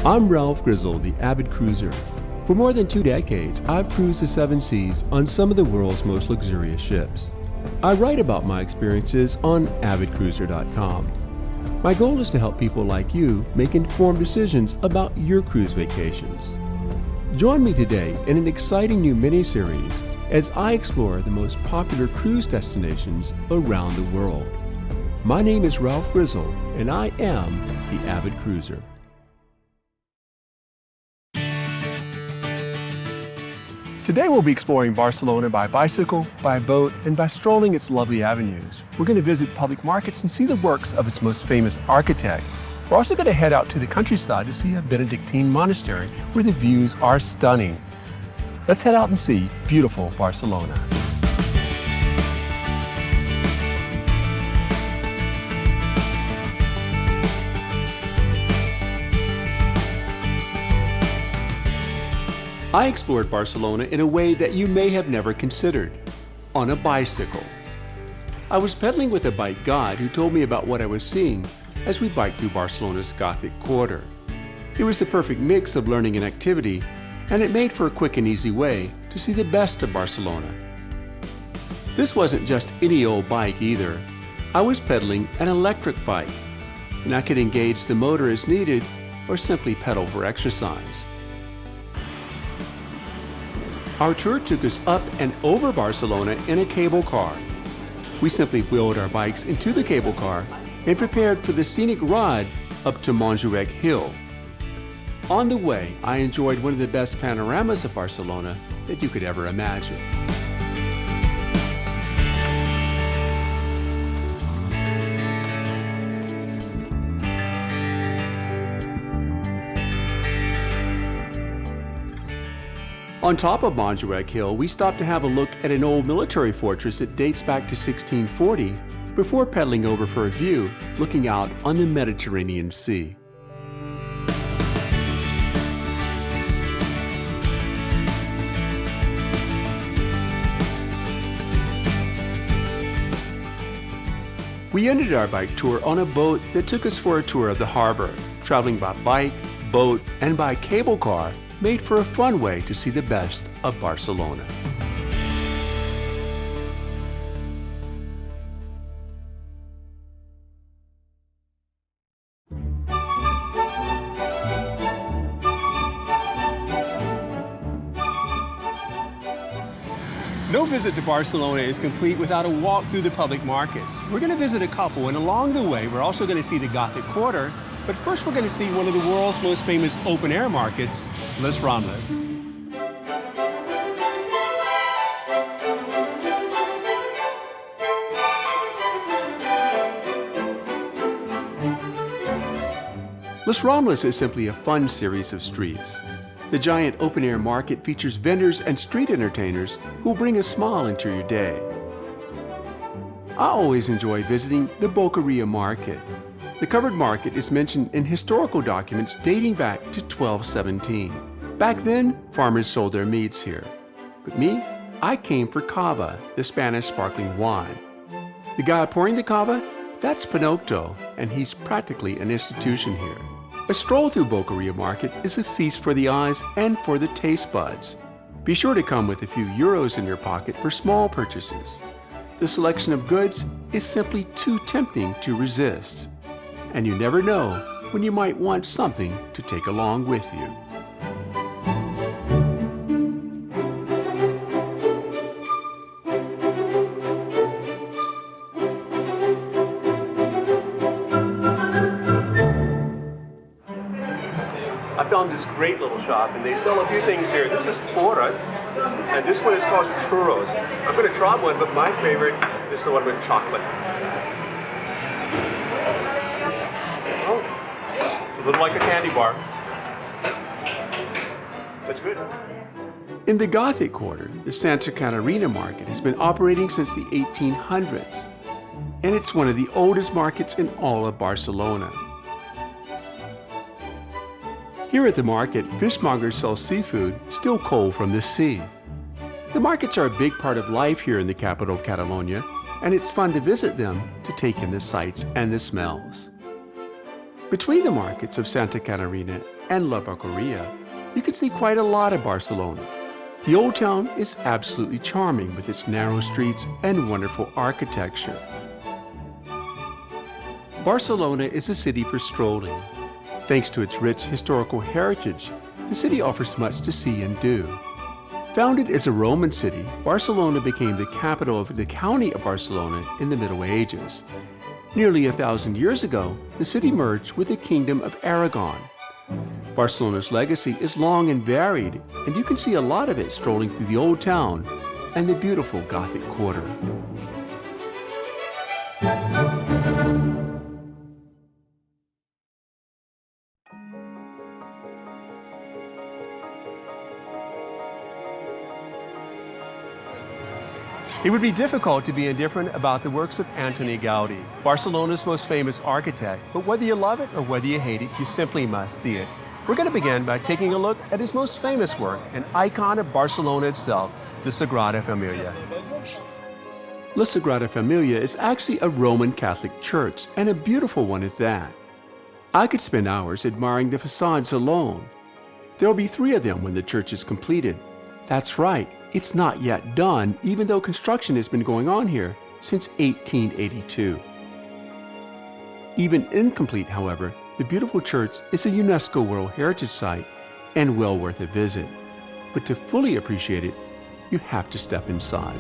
I'm Ralph Grizzle, the avid cruiser. For more than 2 decades, I've cruised the 7 seas on some of the world's most luxurious ships. I write about my experiences on avidcruiser.com. My goal is to help people like you make informed decisions about your cruise vacations. Join me today in an exciting new mini-series as I explore the most popular cruise destinations around the world. My name is Ralph Grizzle, and I am the Avid Cruiser. Today we'll be exploring Barcelona by bicycle, by boat, and by strolling its lovely avenues. We're going to visit public markets and see the works of its most famous architect. We're also going to head out to the countryside to see a Benedictine monastery where the views are stunning. Let's head out and see beautiful Barcelona. I explored Barcelona in a way that you may have never considered, on a bicycle. I was pedaling with a bike guide who told me about what I was seeing as we biked through Barcelona's Gothic quarter. It was the perfect mix of learning and activity, and it made for a quick and easy way to see the best of Barcelona. This wasn't just any old bike either. I was pedaling an electric bike, and I could engage the motor as needed or simply pedal for exercise. Our tour took us up and over Barcelona in a cable car. We simply wheeled our bikes into the cable car and prepared for the scenic ride up to Montserrat Hill. On the way, I enjoyed one of the best panoramas of Barcelona that you could ever imagine. On top of Montserrat Hill, we stopped to have a look at an old military fortress that dates back to 1640 before pedaling over for a view looking out on the Mediterranean Sea. We ended our bike tour on a boat that took us for a tour of the harbor. Traveling by bike, boat, and by cable car made for a fun way to see the best of Barcelona. No visit to Barcelona is complete without a walk through the public markets. We're going to visit a couple, and along the way, we're also going to see the Gothic Quarter, but first we're going to see one of the world's most famous open-air markets, Les Ramblas. Les Ramblas is simply a fun series of streets. The giant open-air market features vendors and street entertainers who bring a smile into your day. I always enjoy visiting the Boqueria market. The covered market is mentioned in historical documents dating back to 1217. Back then, farmers sold their meats here. But me, I came for cava, the Spanish sparkling wine. The guy pouring the cava, that's Pinocchio, and he's practically an institution here. A stroll through Boqueria Market is a feast for the eyes and for the taste buds. Be sure to come with a few euros in your pocket for small purchases. The selection of goods is simply too tempting to resist. And you never know when you might want something to take along with you. I found this great little shop, and they sell a few things here. This is porras, and this one is called churros. I'm going to try one, but my favorite is the one with chocolate. Oh, it's a little like a candy bar. That's good. In the Gothic Quarter, the Santa Catarina market has been operating since the 1800s, and it's one of the oldest markets in all of Barcelona. Here at the market, fishmongers sell seafood still cold from the sea. The markets are a big part of life here in the capital of Catalonia, and it's fun to visit them to take in the sights and the smells. Between the markets of Santa Catarina and La Barqueria, you can see quite a lot of Barcelona. The Old Town is absolutely charming with its narrow streets and wonderful architecture. Barcelona is a city for strolling. Thanks to its rich historical heritage, the city offers much to see and do. Founded as a Roman city, Barcelona became the capital of the county of Barcelona in the Middle Ages. Nearly 1,000 years ago, the city merged with the Kingdom of Aragon. Barcelona's legacy is long and varied, and you can see a lot of it strolling through the Old Town and the beautiful Gothic Quarter. It would be difficult to be indifferent about the works of Antoni Gaudí, Barcelona's most famous architect, but whether you love it or whether you hate it, you simply must see it. We're going to begin by taking a look at his most famous work, an icon of Barcelona itself, the Sagrada Familia. La Sagrada Familia is actually a Roman Catholic church, and a beautiful one at that. I could spend hours admiring the facades alone. There will be 3 of them when the church is completed. That's right. It's not yet done, even though construction has been going on here since 1882. Even incomplete, however, the beautiful church is a UNESCO World Heritage Site and well worth a visit. But to fully appreciate it, you have to step inside.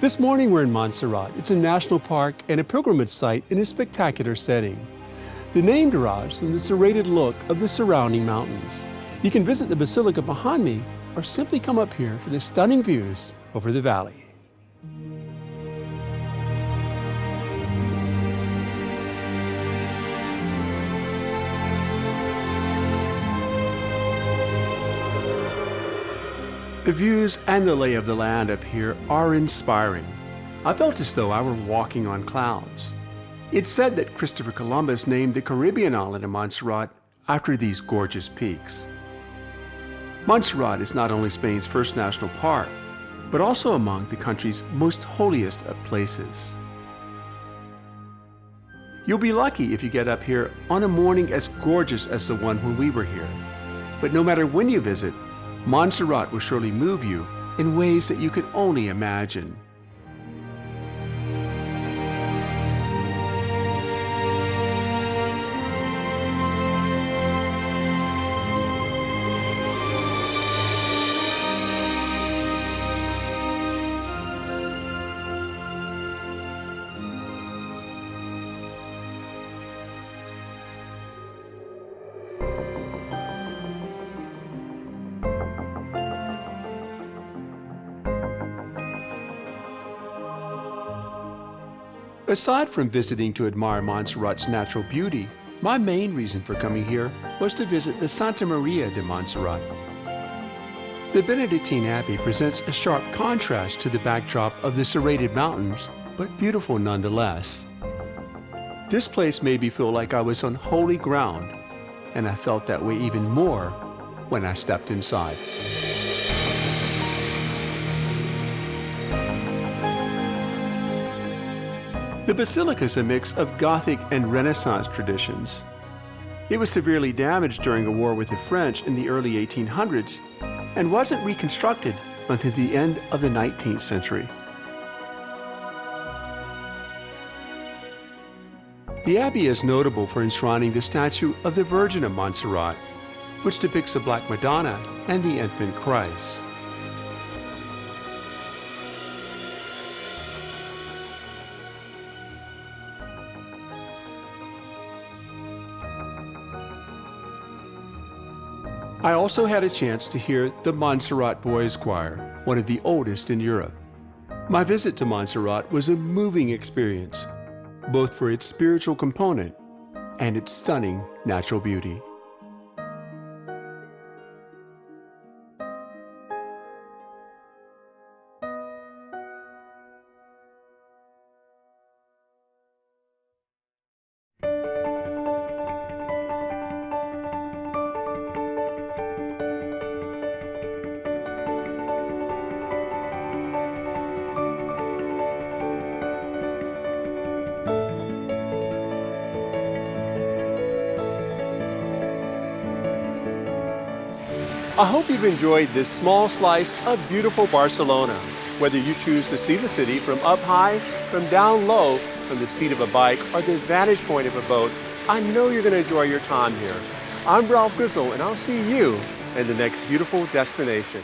This morning we're in Montserrat. It's a national park and a pilgrimage site in a spectacular setting. The name derives from the serrated look of the surrounding mountains. You can visit the basilica behind me or simply come up here for the stunning views over the valley. The views and the lay of the land up here are inspiring. I felt as though I were walking on clouds. It's said that Christopher Columbus named the Caribbean island of Montserrat after these gorgeous peaks. Montserrat is not only Spain's first national park, but also among the country's most holiest of places. You'll be lucky if you get up here on a morning as gorgeous as the one when we were here. But no matter when you visit, Montserrat will surely move you in ways that you can only imagine. Aside from visiting to admire Montserrat's natural beauty, my main reason for coming here was to visit the Santa Maria de Montserrat. The Benedictine Abbey presents a sharp contrast to the backdrop of the serrated mountains, but beautiful nonetheless. This place made me feel like I was on holy ground, and I felt that way even more when I stepped inside. The basilica is a mix of Gothic and Renaissance traditions. It was severely damaged during a war with the French in the early 1800s and wasn't reconstructed until the end of the 19th century. The abbey is notable for enshrining the statue of the Virgin of Montserrat, which depicts a Black Madonna and the infant Christ. I also had a chance to hear the Montserrat Boys Choir, one of the oldest in Europe. My visit to Montserrat was a moving experience, both for its spiritual component and its stunning natural beauty. I hope you've enjoyed this small slice of beautiful Barcelona. Whether you choose to see the city from up high, from down low, from the seat of a bike, or the vantage point of a boat, I know you're going to enjoy your time here. I'm Ralph Grisel, and I'll see you in the next beautiful destination.